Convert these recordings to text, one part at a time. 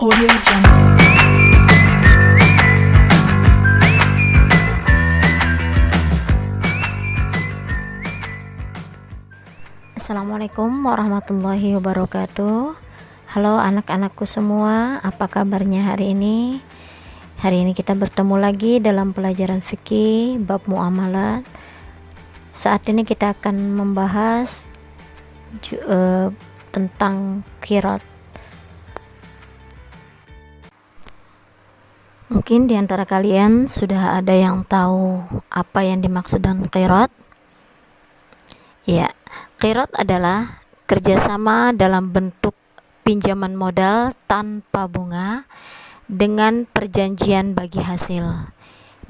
Audio Jungle. Assalamualaikum warahmatullahi wabarakatuh. Halo anak-anakku semua, apa kabarnya hari ini? Hari ini kita bertemu lagi dalam pelajaran fikih bab muamalat. Saat ini kita akan membahas tentang qirat. Mungkin di antara kalian sudah ada yang tahu apa yang dimaksud dengan qirat? Ya, qirat adalah kerjasama dalam bentuk pinjaman modal tanpa bunga dengan perjanjian bagi hasil.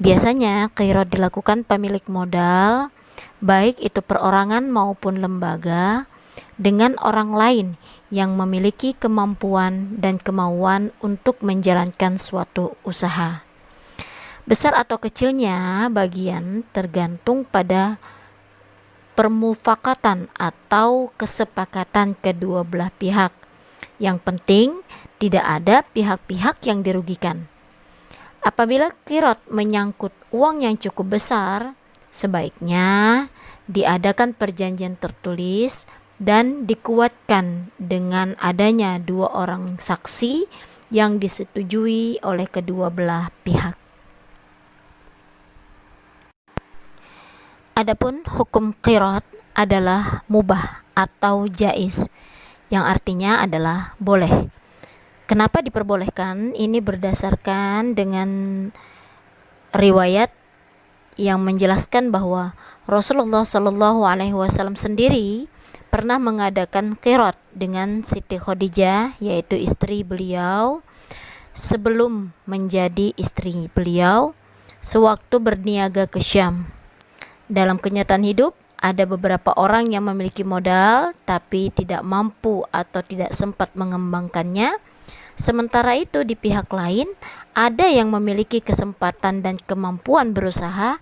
Biasanya qirat dilakukan pemilik modal, baik itu perorangan maupun lembaga, dengan orang lain yang memiliki kemampuan dan kemauan untuk menjalankan suatu usaha. Besar atau kecilnya bagian tergantung pada permufakatan atau kesepakatan kedua belah pihak. Yang penting tidak ada pihak-pihak yang dirugikan. Apabila qirat menyangkut uang yang cukup besar, sebaiknya diadakan perjanjian tertulis dan dikuatkan dengan adanya dua orang saksi yang disetujui oleh kedua belah pihak. Adapun hukum qirat adalah mubah atau jaiz, yang artinya adalah boleh. Kenapa diperbolehkan? Ini berdasarkan dengan riwayat yang menjelaskan bahwa Rasulullah Shallallahu Alaihi Wasallam sendiri pernah mengadakan qirat dengan Siti Khadijah, yaitu istri beliau, sebelum menjadi istri beliau, sewaktu berniaga ke Syam. Dalam kenyataan hidup, ada beberapa orang yang memiliki modal tapi tidak mampu atau tidak sempat mengembangkannya. Sementara itu di pihak lain, ada yang memiliki kesempatan dan kemampuan berusaha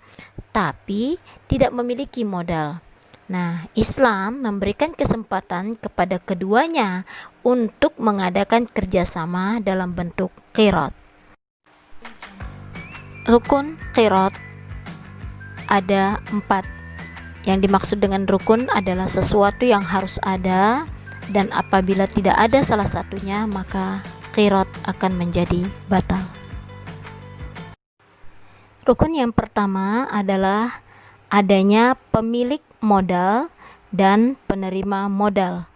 tapi tidak memiliki modal. Nah, Islam memberikan kesempatan kepada keduanya untuk mengadakan kerjasama dalam bentuk qirat. Rukun qirat ada 4. Yang dimaksud dengan rukun adalah sesuatu yang harus ada, dan apabila tidak ada salah satunya maka qirat akan menjadi batal. Rukun yang pertama adalah adanya pemilik modal dan penerima modal.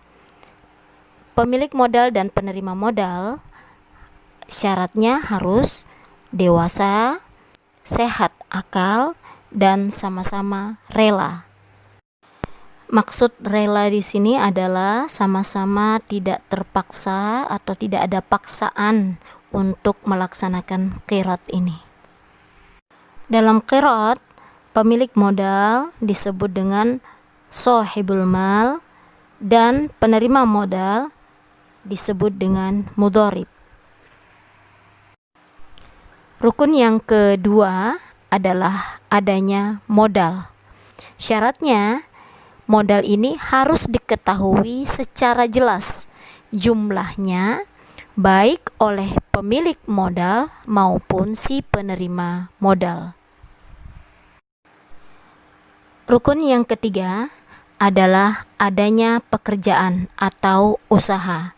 Pemilik modal dan penerima modal syaratnya harus dewasa, sehat akal, dan sama-sama rela. Maksud rela di sini adalah sama-sama tidak terpaksa atau tidak ada paksaan untuk melaksanakan qirat ini. Dalam qirat, pemilik modal disebut dengan shahibul mal dan penerima modal disebut dengan mudharib. Rukun yang kedua adalah adanya modal. Syaratnya, modal ini harus diketahui secara jelas jumlahnya, baik oleh pemilik modal maupun si penerima modal. Rukun yang ketiga adalah adanya pekerjaan atau usaha.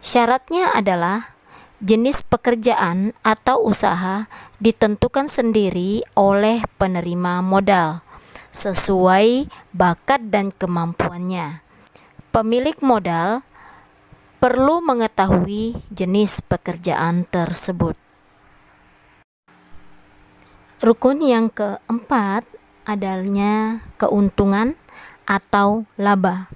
Syaratnya adalah jenis pekerjaan atau usaha ditentukan sendiri oleh penerima modal sesuai bakat dan kemampuannya. Pemilik modal perlu mengetahui jenis pekerjaan tersebut. Rukun yang keempat adanya keuntungan atau laba.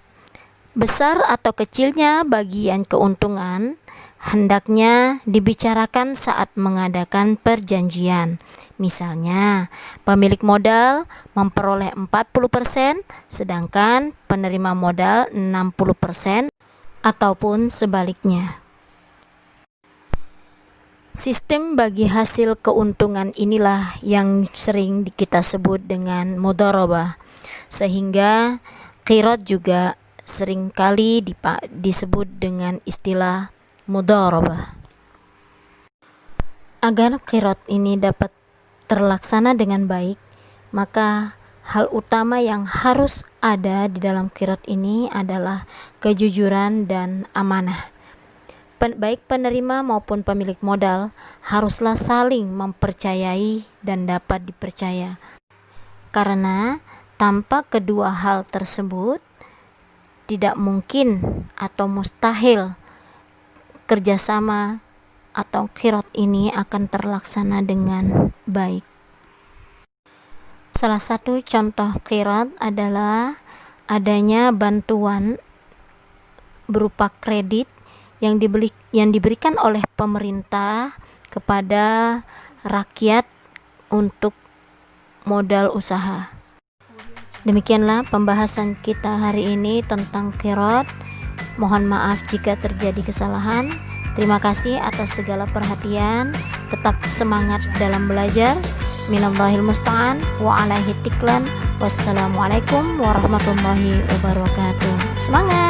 Besar atau kecilnya bagian keuntungan hendaknya dibicarakan saat mengadakan perjanjian. Misalnya, pemilik modal memperoleh 40%, sedangkan penerima modal 60%, ataupun sebaliknya. Sistem bagi hasil keuntungan inilah yang sering kita sebut dengan mudharabah, sehingga qirat juga seringkali disebut dengan istilah mudharabah. Agar qiraat ini dapat terlaksana dengan baik, maka hal utama yang harus ada di dalam qiraat ini adalah kejujuran dan amanah. Baik penerima maupun pemilik modal haruslah saling mempercayai dan dapat dipercaya. Karena tanpa kedua hal tersebut, tidak mungkin atau mustahil kerjasama atau qiraat ini akan terlaksana dengan baik. Salah satu contoh qiraat adalah adanya bantuan berupa kredit yang diberikan oleh pemerintah kepada rakyat untuk modal usaha. Demikianlah pembahasan kita hari ini tentang qiraat. Mohon maaf jika terjadi kesalahan. Terima kasih atas segala perhatian. Tetap semangat dalam belajar. Minallahil musta'an wa alaihi tiklan. Wassalamualaikum warahmatullahi wabarakatuh. Semangat!